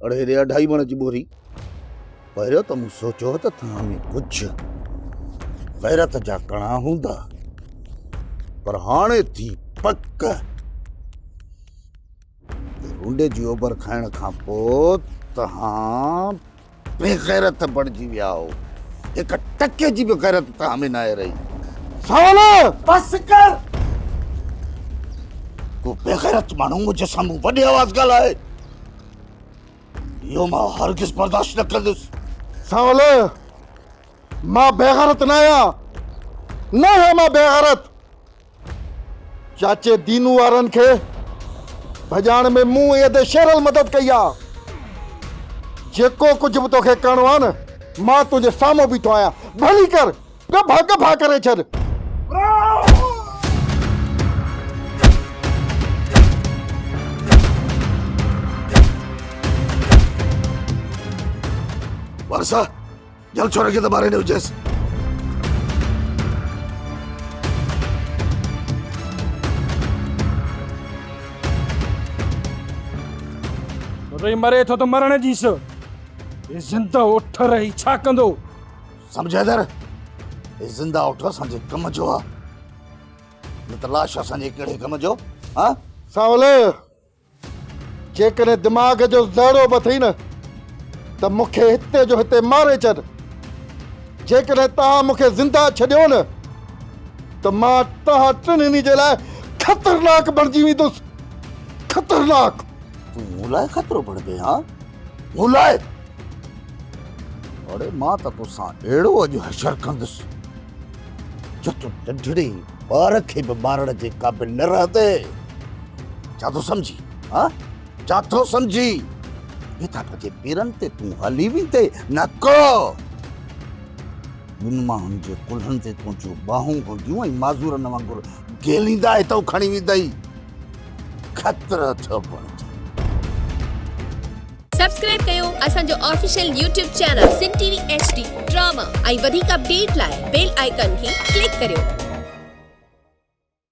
अड़े रे 2.5 मण जी बोरी पहिरियों त मूं सोचियो त तव्हां में कुझु गैरत जा कणा हूंदा, पर हाणे थी पक रूंडे जी ओभर खाइण खां पोइ तव्हां बेगैरत बणिजी विया हो। हिक टके जी बि गैरत तव्हां में न आहे रही। सावल बस कर। को बेगैरत माण्हू मुंहिंजे साम्हूं वॾी आवाज़ ॻाल्हाए, इहो मां हरगिज़ बर्दाश्त न कंदुसि। सावल मां बेगैरत न आहियां, न आहियां मां बेगैरत। चाचे दीनू वारनि खे भॼाइण में मूं एॾे शेरल मदद कई आहे। जेको कुझु बि तोखे करिणो आहे न, मां तुंहिंजे साम्हूं बीठो आहियां। भली कर, गभा करे छॾ। वर्षा जल छोरे खे त मारे न हुजेसि। रही मरे थो त मरण जीस, ज़िंदा उठ रही छा कंदो? समझेदर ज़िंदा उठ असांजे कम जो आहे, न त लाश असांजे कहिड़े कम जो? हाँ सावल जेकॾहिं दिमाग़ जो ज़हरो बि अथई न त मूंखे हिते जो हिते मारे छॾ। जेकॾहिं तव्हां मूंखे ज़िंदा छॾियो न त मां तव्हां टिनिनी जे लाइ ख़तरनाक बणिजी वेंदुसि। ख़तरनाक। तूं मूं लाइ ख़तरो बणिजे? हाँ मूं लाइ? अड़े मां त तोसां अहिड़ो अॼु हशर कंदुसि जो तूं नंढड़े ॿार खे बि मारण जे क़ाबिल न रहंदे। छा थो सम्झी? हाँ छा थो सम्झी? हितां जे पेरनि ते तूं हली वेंदे न को ॿिनि माण्हुनि जे कुल्हनि ते तुंहिंजूं ॿाहूं हूंदियूं ऐं माज़ूरनि वांगुरु गेलींदा हितां खणी वेंदई। ख़तरो थो बणिजे। सब्सक्राइब कयो असांजो ऑफिशियल यूट्यूब चैनल सिन टीवी HD ड्रामा ऐं वधीक अपडेट लाइ बेल आइकन खे क्लिक करियो।